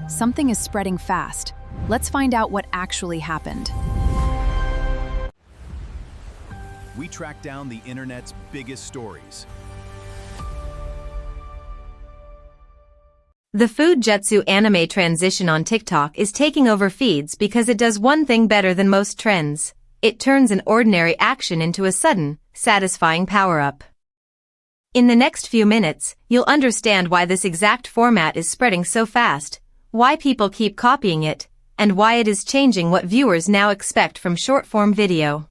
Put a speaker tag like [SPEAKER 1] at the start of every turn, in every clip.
[SPEAKER 1] something is spreading fast. Let's find out what actually happened.
[SPEAKER 2] We track down the internet's biggest stories.
[SPEAKER 3] The food Jutsu anime transition on TikTok is taking over feeds because it does one thing better than most trends. It turns an ordinary action into a sudden, satisfying power-up. In the next few minutes, you'll understand why this exact format is spreading so fast, why people keep copying it, and why it is changing what viewers now expect from short-form video.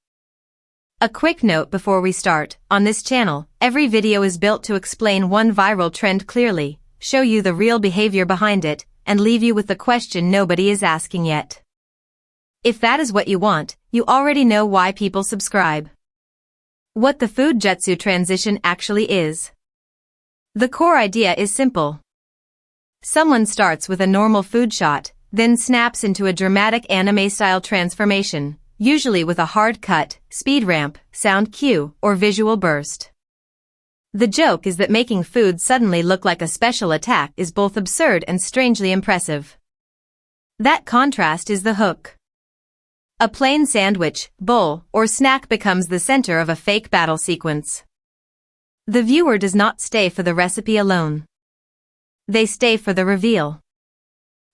[SPEAKER 3] A quick note before we start: on this channel, every video is built to explain one viral trend clearly, show you the real behavior behind it, and leave you with the question nobody is asking yet. If that is what you want, you already know why people subscribe. What the food Jutsu transition actually is. The core idea is simple. Someone starts with a normal food shot, then snaps into a dramatic anime-style transformation, usually with a hard cut, speed ramp, sound cue, or visual burst. The joke is that making food suddenly look like a special attack is both absurd and strangely impressive. That contrast is the hook. A plain sandwich, bowl, or snack becomes the center of a fake battle sequence. The viewer does not stay for the recipe alone. They stay for the reveal.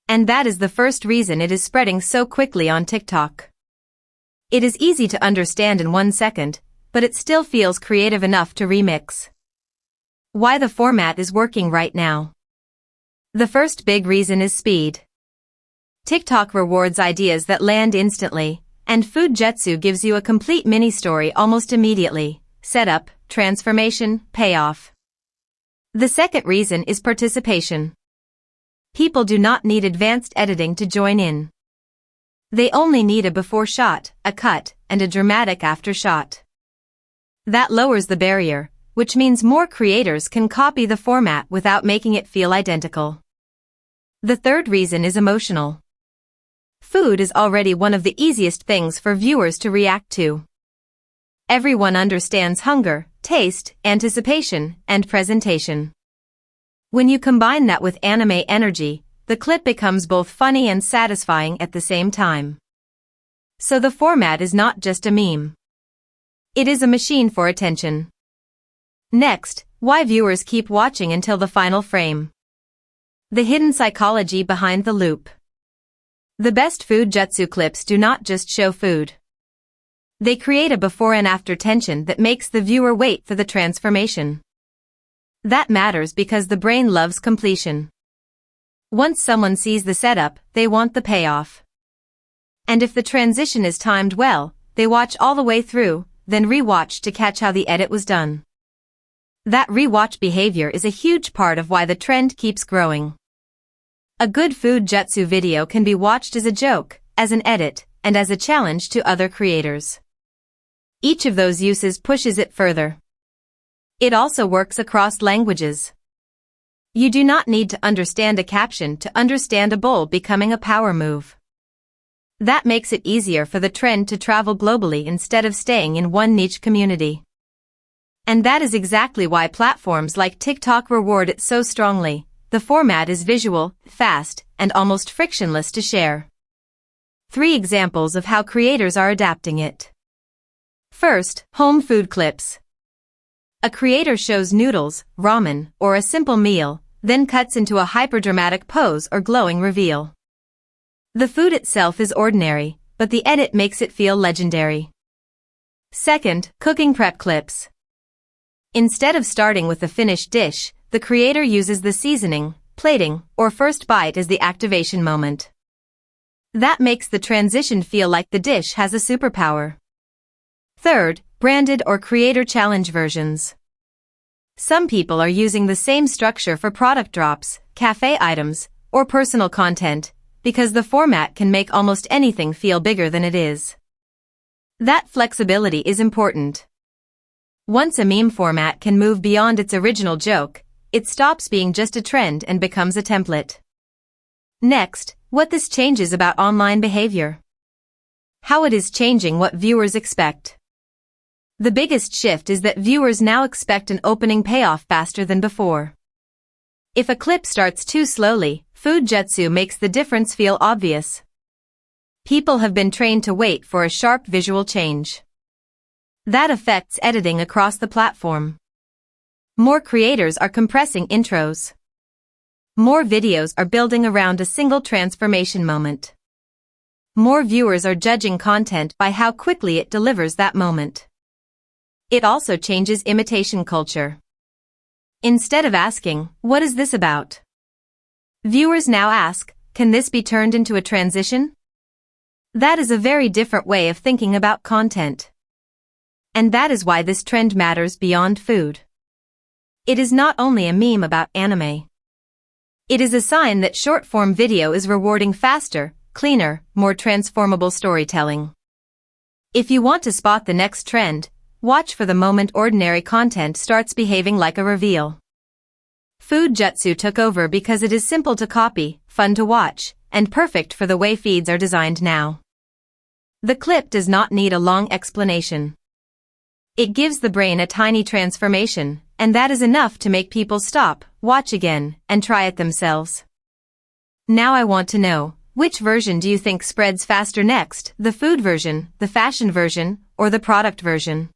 [SPEAKER 3] And that is the first reason it is spreading so quickly on TikTok. It is easy to understand in 1 second, but it still feels creative enough to remix. Why the format is working right now. The first big reason is speed. TikTok rewards ideas that land instantly, and food Jutsu gives you a complete mini-story almost immediately: setup, transformation, payoff. The second reason is participation. People do not need advanced editing to join in. They only need a before shot, a cut, and a dramatic after shot. That lowers the barrier, which means more creators can copy the format without making it feel identical. The third reason is emotional. Food is already one of the easiest things for viewers to react to. Everyone understands hunger, taste, anticipation, and presentation. When you combine that with anime energy, the clip becomes both funny and satisfying at the same time. So the format is not just a meme. It is a machine for attention. Next, why viewers keep watching until the final frame. The hidden psychology behind the loop. The best food Jutsu clips do not just show food. They create a before and after tension that makes the viewer wait for the transformation. That matters because the brain loves completion. Once someone sees the setup, they want the payoff. And if the transition is timed well, they watch all the way through, then re-watch to catch how the edit was done. That rewatch behavior is a huge part of why the trend keeps growing. A good food Jutsu video can be watched as a joke, as an edit, and as a challenge to other creators. Each of those uses pushes it further. It also works across languages. You do not need to understand a caption to understand a bowl becoming a power move. That makes it easier for the trend to travel globally instead of staying in one niche community. And that is exactly why platforms like TikTok reward it so strongly. The format is visual, fast, and almost frictionless to share. 3 examples of how creators are adapting it. First, home food clips. A creator shows noodles, ramen, or a simple meal, then cuts into a hyperdramatic pose or glowing reveal. The food itself is ordinary, but the edit makes it feel legendary. Second, cooking prep clips. Instead of starting with the finished dish, the creator uses the seasoning, plating, or first bite as the activation moment. That makes the transition feel like the dish has a superpower. Third, branded or creator challenge versions. Some people are using the same structure for product drops, cafe items, or personal content, because the format can make almost anything feel bigger than it is. That flexibility is important. Once a meme format can move beyond its original joke, it stops being just a trend and becomes a template. Next, what this changes about online behavior. How it is changing what viewers expect. The biggest shift is that viewers now expect an opening payoff faster than before. If a clip starts too slowly, Food Jutsu makes the difference feel obvious. People have been trained to wait for a sharp visual change. That affects editing across the platform. More creators are compressing intros. More videos are building around a single transformation moment. More viewers are judging content by how quickly it delivers that moment. It also changes imitation culture. Instead of asking, "What is this about?" viewers now ask, "Can this be turned into a transition?" That is a very different way of thinking about content. And that is why this trend matters beyond food. It is not only a meme about anime. It is a sign that short-form video is rewarding faster, cleaner, more transformable storytelling. If you want to spot the next trend, watch for the moment ordinary content starts behaving like a reveal. Food Jutsu took over because it is simple to copy, fun to watch, and perfect for the way feeds are designed now. The clip does not need a long explanation. It gives the brain a tiny transformation, and that is enough to make people stop, watch again, and try it themselves. Now I want to know, which version do you think spreads faster next, the food version, the fashion version, or the product version?